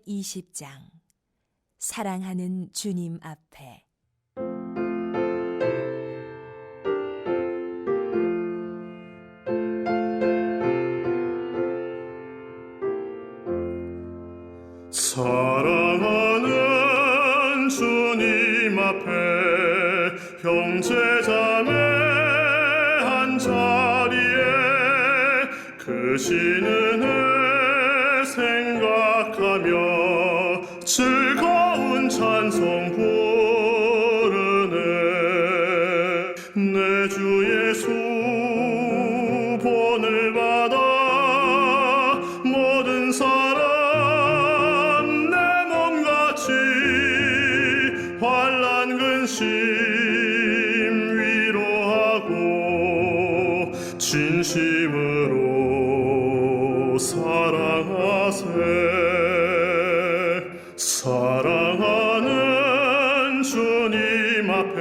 20장 사랑하는 주님 앞에. 사랑하는 주님 앞에 형제자매 한자리에 크신 은혜 생각하며 즐거운 찬송 부르네. 내 주 예수 본을 받아 모든 사람 내 몸같이 환난 근심 위로하고 진심으로 사랑하세. 사랑하는 주님 앞에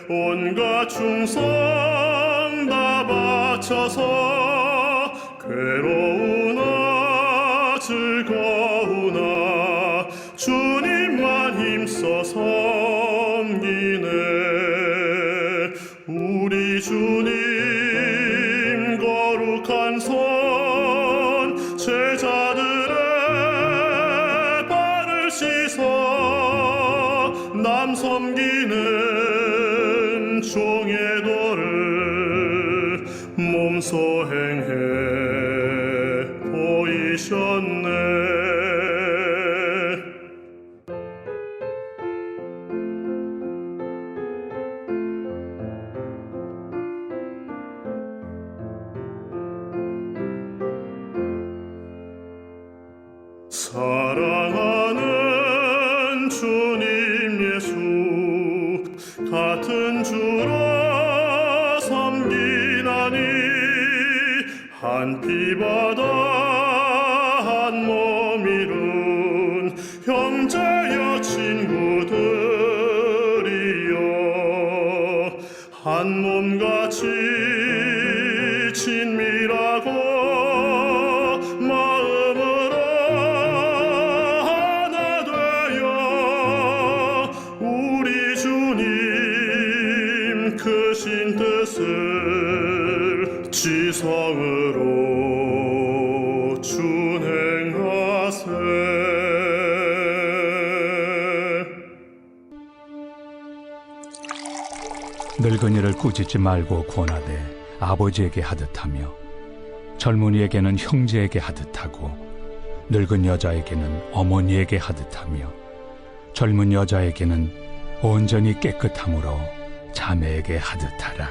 온갖 충성 다 바쳐서 괴로우나 즐거우나 주님만 힘써 섬기네. 우리 주님 거룩한 손 제자들의 발을 씻어 남 섬기는 종의 도를 몸소 행해 보이셨네. 사랑하는 주님 예수 같은 주로 섬기나니 한 피바다 한 몸 이룬 형제여 친구들이여 한 몸같이 친밀하고 마음으로 하나 되어 우리 주님 크신 뜻을 지성으로 준행하세. 늙은이를 꾸짖지 말고 권하되 아버지에게 하듯하며 젊은이에게는 형제에게 하듯하고 늙은 여자에게는 어머니에게 하듯하며 젊은 여자에게는 온전히 깨끗함으로 자매에게 하듯하라.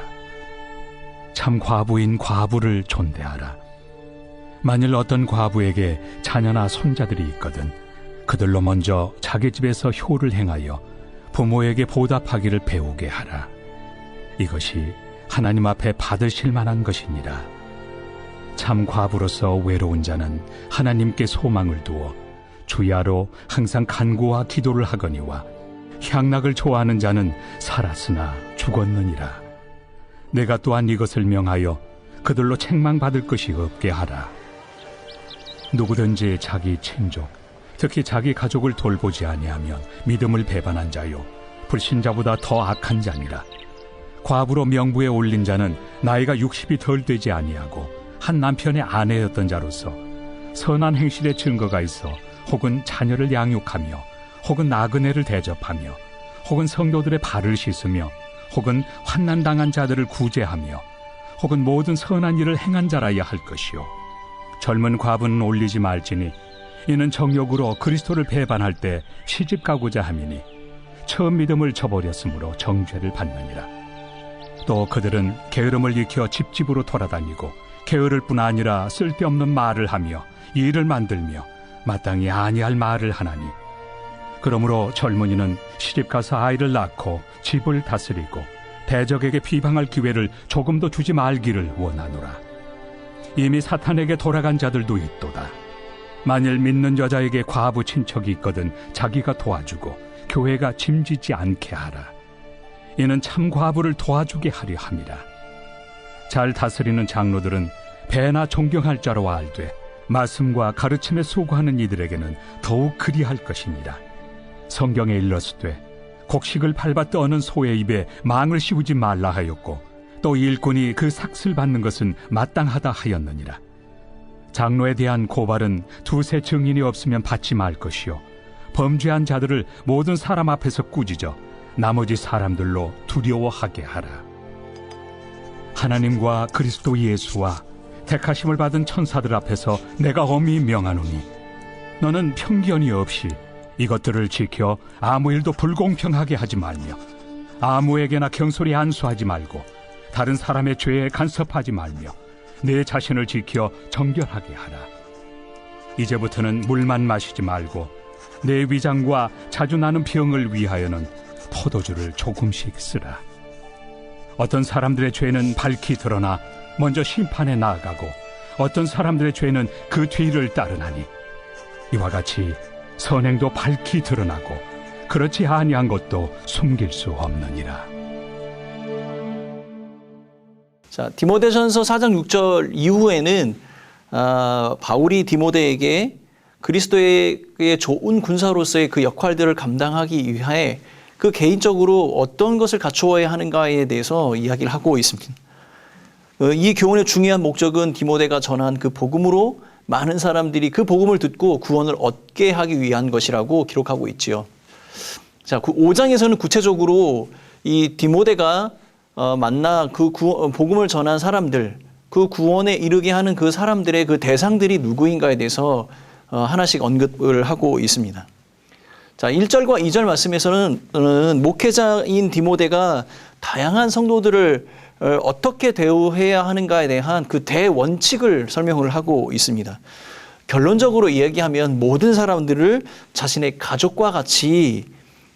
참 과부인 과부를 존대하라. 만일 어떤 과부에게 자녀나 손자들이 있거든 그들로 먼저 자기 집에서 효를 행하여 부모에게 보답하기를 배우게 하라. 이것이 하나님 앞에 받으실 만한 것이니라. 참 과부로서 외로운 자는 하나님께 소망을 두어 주야로 항상 간구와 기도를 하거니와 향락을 좋아하는 자는 살았으나 죽었느니라. 내가 또한 이것을 명하여 그들로 책망받을 것이 없게 하라. 누구든지 자기 친족, 특히 자기 가족을 돌보지 아니하면 믿음을 배반한 자요 불신자보다 더 악한 자니라. 과부로 명부에 올린 자는 나이가 60이 덜 되지 아니하고 한 남편의 아내였던 자로서 선한 행실의 증거가 있어 혹은 자녀를 양육하며 혹은 나그네를 대접하며 혹은 성도들의 발을 씻으며 혹은 환난당한 자들을 구제하며 혹은 모든 선한 일을 행한 자라야 할 것이요 젊은 과부는 올리지 말지니 이는 정욕으로 그리스도를 배반할 때 시집 가고자 함이니 처음 믿음을 저버렸으므로 정죄를 받느니라. 또 그들은 게으름을 익혀 집집으로 돌아다니고 게으를 뿐 아니라 쓸데없는 말을 하며 일을 만들며 마땅히 아니할 말을 하나니 그러므로 젊은이는 시집가서 아이를 낳고 집을 다스리고 대적에게 비방할 기회를 조금도 주지 말기를 원하노라. 이미 사탄에게 돌아간 자들도 있도다. 만일 믿는 여자에게 과부 친척이 있거든 자기가 도와주고 교회가 짐지지 않게 하라. 이는 참 과부를 도와주게 하려 함이라. 잘 다스리는 장로들은 배나 존경할 자로 알되 말씀과 가르침에 소구하는 이들에게는 더욱 그리할 것이니라. 성경에 일렀으되 곡식을 밟아 떠는 소의 입에 망을 씌우지 말라 하였고 또 일꾼이 그 삭슬 받는 것은 마땅하다 하였느니라. 장로에 대한 고발은 두세 증인이 없으면 받지 말 것이요 범죄한 자들을 모든 사람 앞에서 꾸짖어 나머지 사람들로 두려워하게 하라. 하나님과 그리스도 예수와 택하심을 받은 천사들 앞에서 내가 엄히 명하노니 너는 편견이 없이 이것들을 지켜 아무 일도 불공평하게 하지 말며 아무에게나 경솔히 안수하지 말고 다른 사람의 죄에 간섭하지 말며 내 자신을 지켜 정결하게 하라. 이제부터는 물만 마시지 말고 내 위장과 자주 나는 병을 위하여는 포도주를 조금씩 쓰라. 어떤 사람들의 죄는 밝히 드러나 먼저 심판에 나아가고 어떤 사람들의 죄는 그 뒤를 따르나니 이와 같이 선행도 밝히 드러나고 그렇지 아니한 것도 숨길 수 없느니라. 자, 디모데전서 4장 6절 이후에는 바울이 디모데에게 그리스도의 좋은 군사로서의 그 역할들을 감당하기 위해 그 개인적으로 어떤 것을 갖추어야 하는가에 대해서 이야기를 하고 있습니다. 이 교훈의 중요한 목적은 디모데가 전한 그 복음으로 많은 사람들이 그 복음을 듣고 구원을 얻게 하기 위한 것이라고 기록하고 있지요. 자, 5장에서는 구체적으로 이 디모데가 만나 그 복음을 전한 사람들, 그 구원에 이르게 하는 그 사람들의 그 대상들이 누구인가에 대해서 하나씩 언급을 하고 있습니다. 자, 1절과 2절 말씀에서는 목회자인 디모데가 다양한 성도들을 어떻게 대우해야 하는가에 대한 그 대원칙을 설명을 하고 있습니다. 결론적으로 이야기하면 모든 사람들을 자신의 가족과 같이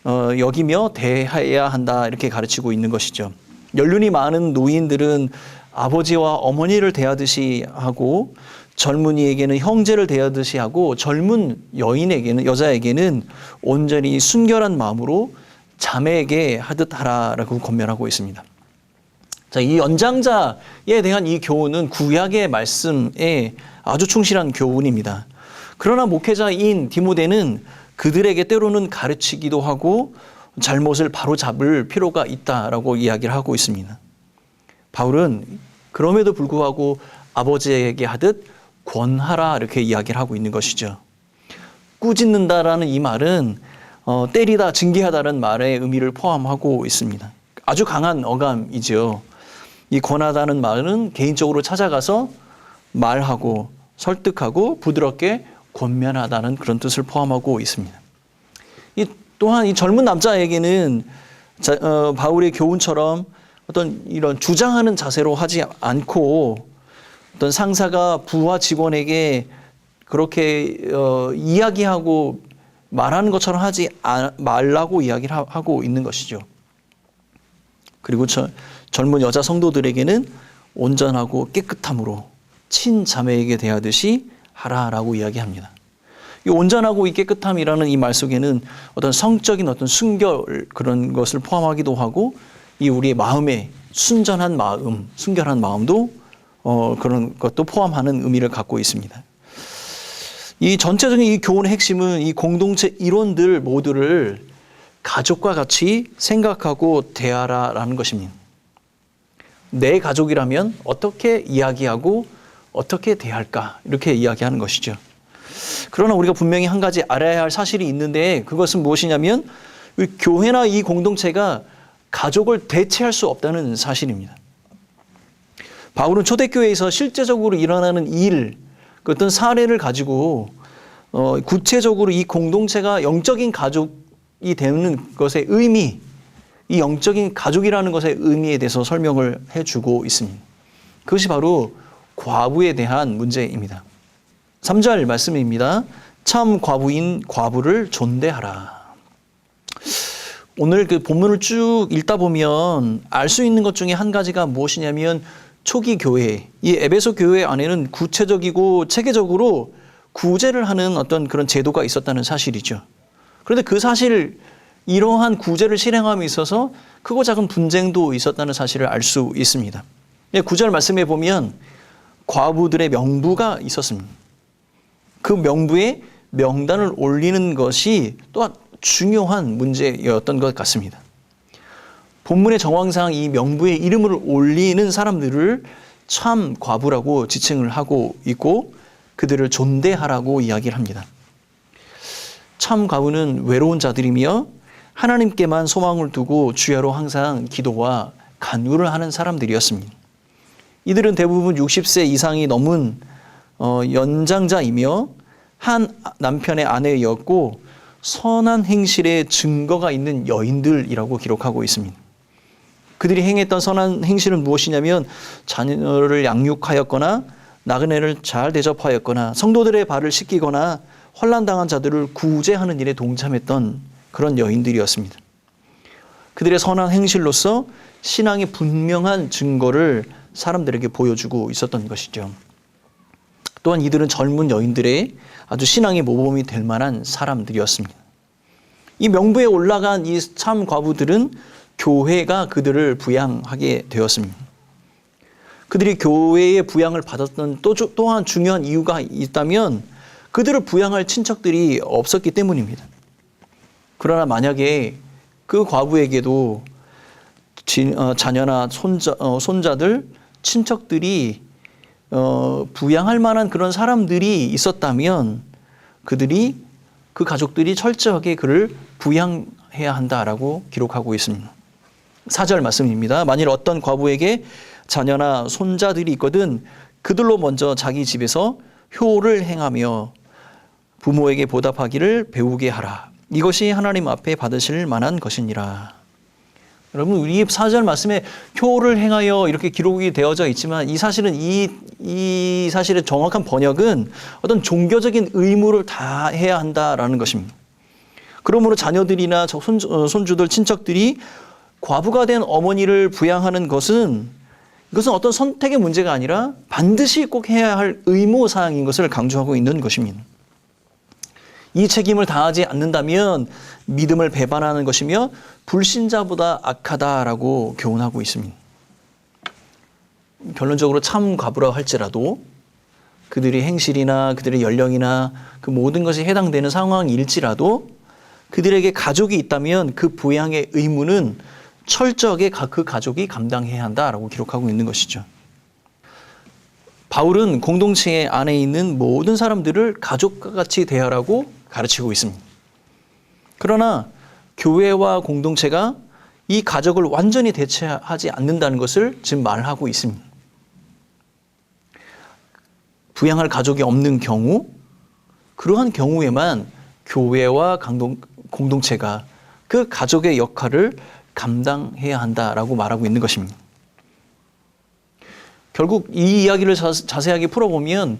여기며 대해야 한다, 이렇게 가르치고 있는 것이죠. 연륜이 많은 노인들은 아버지와 어머니를 대하듯이 하고 젊은이에게는 형제를 대하듯이 하고 젊은 여자에게는 온전히 순결한 마음으로 자매에게 하듯 하라라고 권면하고 있습니다. 자, 이 연장자에 대한 이 교훈은 구약의 말씀에 아주 충실한 교훈입니다. 그러나 목회자인 디모데는 그들에게 때로는 가르치기도 하고 잘못을 바로잡을 필요가 있다라고 이야기를 하고 있습니다. 바울은 그럼에도 불구하고 아버지에게 하듯 권하라, 이렇게 이야기를 하고 있는 것이죠. 꾸짖는다라는 이 말은 때리다, 징계하다는 말의 의미를 포함하고 있습니다. 아주 강한 어감이죠. 이 권하다는 말은 개인적으로 찾아가서 말하고 설득하고 부드럽게 권면하다는 그런 뜻을 포함하고 있습니다. 또한 이 젊은 남자에게는 바울의 교훈처럼 어떤 이런 주장하는 자세로 하지 않고 어떤 상사가 부하 직원에게 그렇게 이야기하고 말하는 것처럼 하지 말라고 이야기를 하고 있는 것이죠. 그리고 젊은 여자 성도들에게는 온전하고 깨끗함으로 친자매에게 대하듯이 하라라고 이야기합니다. 이 온전하고 이 깨끗함이라는 이 말 속에는 어떤 성적인 어떤 순결, 그런 것을 포함하기도 하고 이 우리의 마음에 순전한 마음, 순결한 마음도 그런 것도 포함하는 의미를 갖고 있습니다. 이 전체적인 이 교훈의 핵심은 이 공동체 이론들 모두를 가족과 같이 생각하고 대하라라는 것입니다. 내 가족이라면 어떻게 이야기하고 어떻게 대할까, 이렇게 이야기하는 것이죠. 그러나 우리가 분명히 한 가지 알아야 할 사실이 있는데 그것은 무엇이냐면 교회나 이 공동체가 가족을 대체할 수 없다는 사실입니다. 바울은 초대교회에서 실제적으로 일어나는 일, 그 어떤 사례를 가지고 구체적으로 이 공동체가 영적인 가족이 되는 것의 의미, 이 영적인 가족이라는 것의 의미에 대해서 설명을 해주고 있습니다. 그것이 바로 과부에 대한 문제입니다. 3절 말씀입니다. 참 과부인 과부를 존대하라. 오늘 그 본문을 쭉 읽다 보면 알 수 있는 것 중에 한 가지가 무엇이냐면 초기 교회, 이 에베소 교회 안에는 구체적이고 체계적으로 구제를 하는 어떤 그런 제도가 있었다는 사실이죠. 그런데 그 사실, 이러한 구제를 실행함에 있어서 크고 작은 분쟁도 있었다는 사실을 알 수 있습니다. 9절 말씀에 보면 과부들의 명부가 있었습니다. 그 명부에 명단을 올리는 것이 또한 중요한 문제였던 것 같습니다. 본문의 정황상 이 명부에 이름을 올리는 사람들을 참 과부라고 지칭을 하고 있고 그들을 존대하라고 이야기를 합니다. 참 과부는 외로운 자들이며 하나님께만 소망을 두고 주야로 항상 기도와 간구를 하는 사람들이었습니다. 이들은 대부분 60세 이상이 넘은 연장자이며 한 남편의 아내였고 선한 행실의 증거가 있는 여인들이라고 기록하고 있습니다. 그들이 행했던 선한 행실은 무엇이냐면 자녀를 양육하였거나 나그네를 잘 대접하였거나 성도들의 발을 씻기거나 환난당한 자들을 구제하는 일에 동참했던 그런 여인들이었습니다. 그들의 선한 행실로서 신앙의 분명한 증거를 사람들에게 보여주고 있었던 것이죠. 또한 이들은 젊은 여인들의 아주 신앙의 모범이 될 만한 사람들이었습니다. 이 명부에 올라간 이 참 과부들은 교회가 그들을 부양하게 되었습니다. 그들이 교회의 부양을 받았던 또한 중요한 이유가 있다면 그들을 부양할 친척들이 없었기 때문입니다. 그러나 만약에 그 과부에게도 자녀나 손자들, 친척들이 부양할 만한 그런 사람들이 있었다면 그 가족들이 철저하게 그를 부양해야 한다라고 기록하고 있습니다. 4절 말씀입니다. 만일 어떤 과부에게 자녀나 손자들이 있거든 그들로 먼저 자기 집에서 효를 행하며 부모에게 보답하기를 배우게 하라. 이것이 하나님 앞에 받으실 만한 것이니라. 여러분, 우리 4절 말씀에 효를 행하여 이렇게 기록이 되어져 있지만 이 사실은 이 사실의 정확한 번역은 어떤 종교적인 의무를 다 해야 한다라는 것입니다. 그러므로 자녀들이나 손주들, 친척들이 과부가 된 어머니를 부양하는 것은 이것은 어떤 선택의 문제가 아니라 반드시 꼭 해야 할 의무사항인 것을 강조하고 있는 것입니다. 이 책임을 다하지 않는다면 믿음을 배반하는 것이며 불신자보다 악하다라고 교훈하고 있습니다. 결론적으로 참 과부라 할지라도 그들의 행실이나 그들의 연령이나 그 모든 것이 해당되는 상황일지라도 그들에게 가족이 있다면 그 부양의 의무는 철저하게 그 가족이 감당해야 한다라고 기록하고 있는 것이죠. 바울은 공동체 안에 있는 모든 사람들을 가족과 같이 대하라고 가르치고 있습니다. 그러나 교회와 공동체가 이 가족을 완전히 대체하지 않는다는 것을 지금 말하고 있습니다. 부양할 가족이 없는 경우, 그러한 경우에만 교회와 공동체가 그 가족의 역할을 감당해야 한다라고 말하고 있는 것입니다. 결국 이 이야기를 자세하게 풀어보면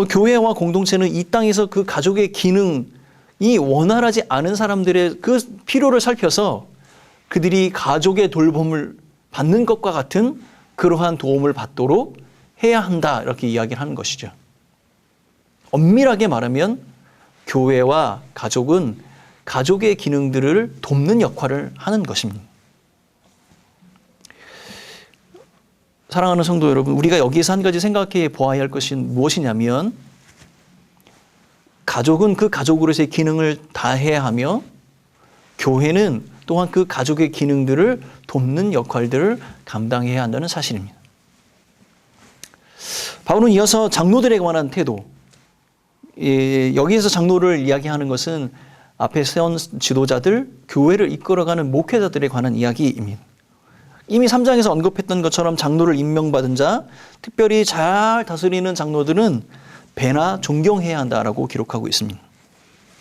교회와 공동체는 이 땅에서 그 가족의 기능이 원활하지 않은 사람들의 그 필요를 살펴서 그들이 가족의 돌봄을 받는 것과 같은 그러한 도움을 받도록 해야 한다 이렇게 이야기를 하는 것이죠. 엄밀하게 말하면 교회와 가족은 가족의 기능들을 돕는 역할을 하는 것입니다. 사랑하는 성도 여러분, 우리가 여기에서 한 가지 생각해 보아야 할 것이 무엇이냐면 가족은 그 가족으로서의 기능을 다해야 하며 교회는 또한 그 가족의 기능들을 돕는 역할들을 감당해야 한다는 사실입니다. 바울은 이어서 장로들에 관한 태도, 여기에서 장로를 이야기하는 것은 앞에 세운 지도자들, 교회를 이끌어가는 목회자들에 관한 이야기입니다. 이미 3장에서 언급했던 것처럼 장로를 임명받은 자, 특별히 잘 다스리는 장로들은 배나 존경해야 한다라고 기록하고 있습니다.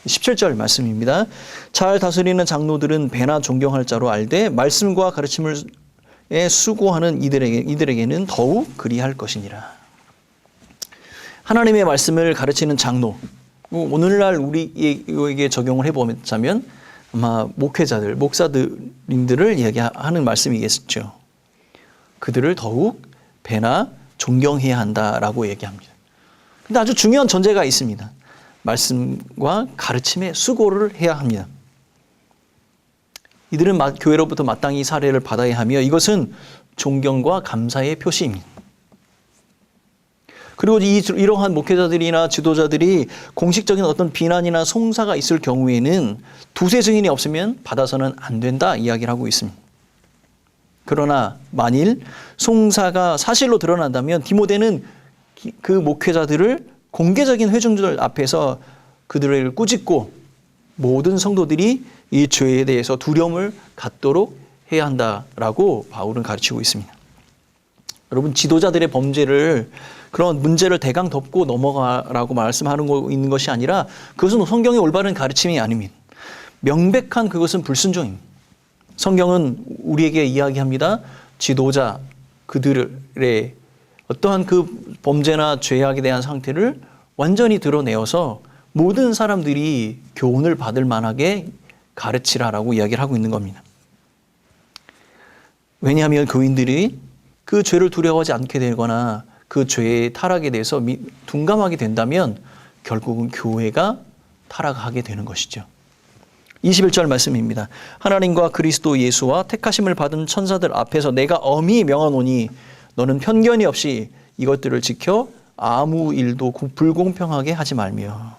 17절 말씀입니다. 잘 다스리는 장로들은 배나 존경할 자로 알되 말씀과 가르침을 수고하는 이들에게는 더욱 그리할 것이니라. 하나님의 말씀을 가르치는 장로, 오늘날 우리에게 적용을 해보자면 아마 목회자들, 목사님들을 이야기하는 말씀이겠죠. 그들을 더욱 배나 존경해야 한다라고 얘기합니다. 근데 아주 중요한 전제가 있습니다. 말씀과 가르침에 수고를 해야 합니다. 이들은 교회로부터 마땅히 사례를 받아야 하며 이것은 존경과 감사의 표시입니다. 그리고 이러한 목회자들이나 지도자들이 공식적인 어떤 비난이나 송사가 있을 경우에는 두세 증인이 없으면 받아서는 안 된다 이야기를 하고 있습니다. 그러나 만일 송사가 사실로 드러난다면 디모데는 그 목회자들을 공개적인 회중들 앞에서 그들을 꾸짖고 모든 성도들이 이 죄에 대해서 두려움을 갖도록 해야 한다라고 바울은 가르치고 있습니다. 여러분, 지도자들의 범죄를, 그런 문제를 대강 덮고 넘어가라고 말씀하는 있는 것이 아니라 그것은 성경의 올바른 가르침이 아닙니다. 명백한 그것은 불순종입니다. 성경은 우리에게 이야기합니다. 지도자, 그들의 어떠한 그 범죄나 죄악에 대한 상태를 완전히 드러내어서 모든 사람들이 교훈을 받을 만하게 가르치라라고 이야기를 하고 있는 겁니다. 왜냐하면 교인들이 그 죄를 두려워하지 않게 되거나 그 죄의 타락에 대해서 둔감하게 된다면 결국은 교회가 타락하게 되는 것이죠. 21절 말씀입니다. 하나님과 그리스도 예수와 택하심을 받은 천사들 앞에서 내가 엄히 명하노니 너는 편견이 없이 이것들을 지켜 아무 일도 불공평하게 하지 말며.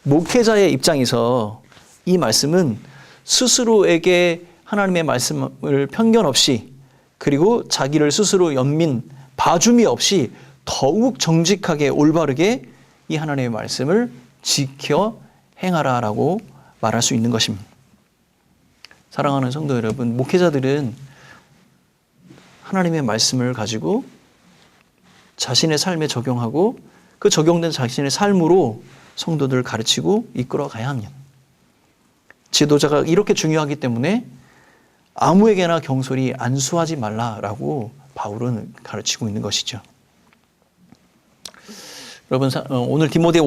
목회자의 입장에서 이 말씀은 스스로에게 하나님의 말씀을 편견 없이, 그리고 자기를 스스로 연민, 봐줌이 없이 더욱 정직하게 올바르게 이 하나님의 말씀을 지켜 행하라라고 말할 수 있는 것입니다. 사랑하는 성도 여러분, 목회자들은 하나님의 말씀을 가지고 자신의 삶에 적용하고 그 적용된 자신의 삶으로 성도들을 가르치고 이끌어 가야 합니다. 지도자가 이렇게 중요하기 때문에 아무에게나 경솔히 안수하지 말라라고 바울은 가르치고 있는 것이죠. 여러분, 오늘 디모데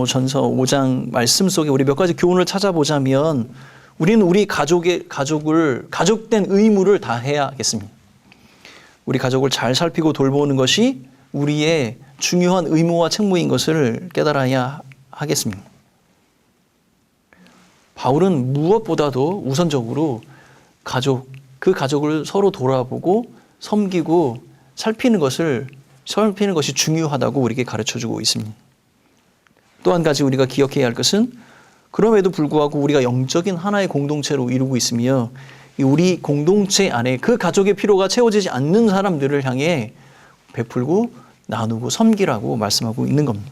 전서 5장 말씀 속에 우리 몇 가지 교훈을 찾아보자면 우리는 우리 가족된 의무를 다해야겠습니다. 우리 가족을 잘 살피고 돌보는 것이 우리의 중요한 의무와 책무인 것을 깨달아야 하겠습니다. 바울은 무엇보다도 우선적으로 그 가족을 서로 돌아보고 섬기고 살피는 것이 중요하다고 우리에게 가르쳐주고 있습니다. 또 한 가지 우리가 기억해야 할 것은 그럼에도 불구하고 우리가 영적인 하나의 공동체로 이루고 있으며 우리 공동체 안에 그 가족의 필요가 채워지지 않는 사람들을 향해 베풀고 나누고 섬기라고 말씀하고 있는 겁니다.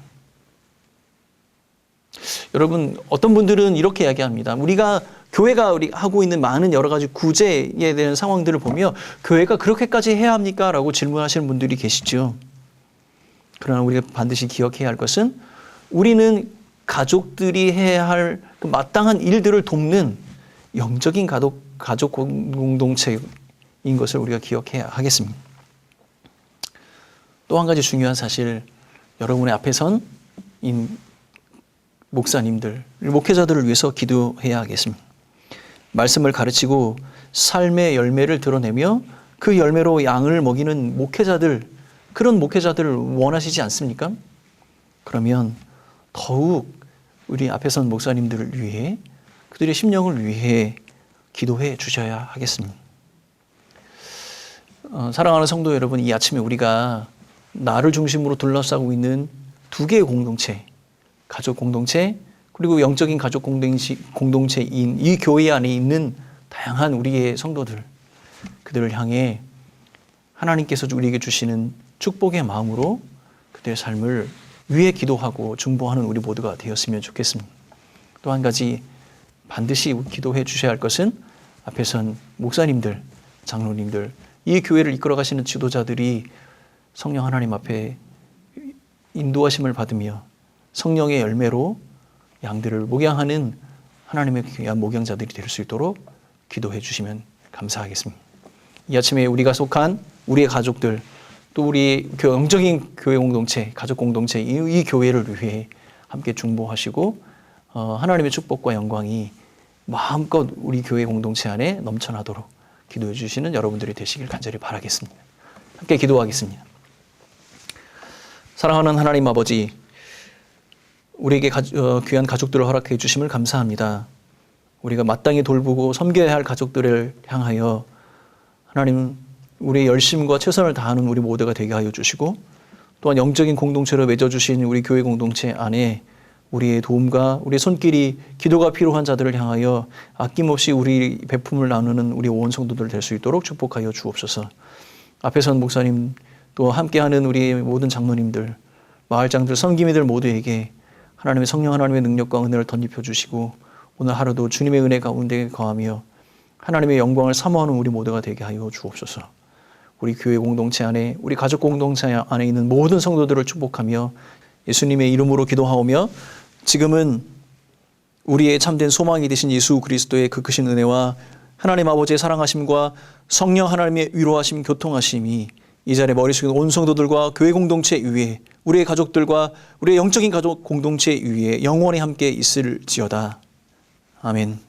여러분, 어떤 분들은 이렇게 이야기합니다. 교회가 하고 있는 많은 여러 가지 구제에 대한 상황들을 보며 교회가 그렇게까지 해야 합니까? 라고 질문하시는 분들이 계시죠. 그러나 우리가 반드시 기억해야 할 것은 우리는 가족들이 해야 할 그 마땅한 일들을 돕는 영적인 가족 공동체인 것을 우리가 기억해야 하겠습니다. 또 한 가지 중요한 사실, 여러분의 앞에 선 목사님들, 목회자들을 위해서 기도해야 하겠습니다. 말씀을 가르치고 삶의 열매를 드러내며 그 열매로 양을 먹이는 목회자들, 그런 목회자들을 원하시지 않습니까? 그러면 더욱 우리 앞에 선 목사님들을 위해, 그들의 심령을 위해 기도해 주셔야 하겠습니다. 사랑하는 성도 여러분, 이 아침에 우리가 나를 중심으로 둘러싸고 있는 두 개의 공동체, 가족 공동체, 그리고 영적인 가족 공동체인 이 교회 안에 있는 다양한 우리의 성도들, 그들을 향해 하나님께서 우리에게 주시는 축복의 마음으로 그들의 삶을 위해 기도하고 중보하는 우리 모두가 되었으면 좋겠습니다. 또 한 가지 반드시 기도해 주셔야 할 것은 앞에 선 목사님들, 장로님들, 이 교회를 이끌어 가시는 지도자들이 성령 하나님 앞에 인도하심을 받으며 성령의 열매로 양들을 목양하는 하나님의 귀한 목양자들이 될 수 있도록 기도해 주시면 감사하겠습니다. 이 아침에 우리가 속한 우리의 가족들, 또 우리 영적인 교회 공동체, 가족 공동체, 이 교회를 위해 함께 중보하시고 하나님의 축복과 영광이 마음껏 우리 교회 공동체 안에 넘쳐나도록 기도해 주시는 여러분들이 되시길 간절히 바라겠습니다. 함께 기도하겠습니다. 사랑하는 하나님 아버지, 우리에게 귀한 가족들을 허락해 주심을 감사합니다. 우리가 마땅히 돌보고 섬겨야 할 가족들을 향하여 하나님, 우리의 열심과 최선을 다하는 우리 모두가 되게 하여 주시고 또한 영적인 공동체로 맺어주신 우리 교회 공동체 안에 우리의 도움과 우리의 손길이 기도가 필요한 자들을 향하여 아낌없이 우리 베품을 나누는 우리 온 성도들 될 수 있도록 축복하여 주옵소서. 앞에 선 목사님 또 함께하는 우리 모든 장로님들, 마을장들, 섬김이들 모두에게 하나님의 성령 하나님의 능력과 은혜를 덧입혀 주시고 오늘 하루도 주님의 은혜 가운데 거하며 하나님의 영광을 사모하는 우리 모두가 되게 하여 주옵소서. 우리 교회 공동체 안에 우리 가족 공동체 안에 있는 모든 성도들을 축복하며 예수님의 이름으로 기도하오며 지금은 우리의 참된 소망이 되신 예수 그리스도의 그 크신 은혜와 하나님 아버지의 사랑하심과 성령 하나님의 위로하심 교통하심이 이 자리에 머리 숙인 온 성도들과 교회 공동체 위에 우리의 가족들과 우리의 영적인 가족 공동체 위에 영원히 함께 있을지어다. 아멘.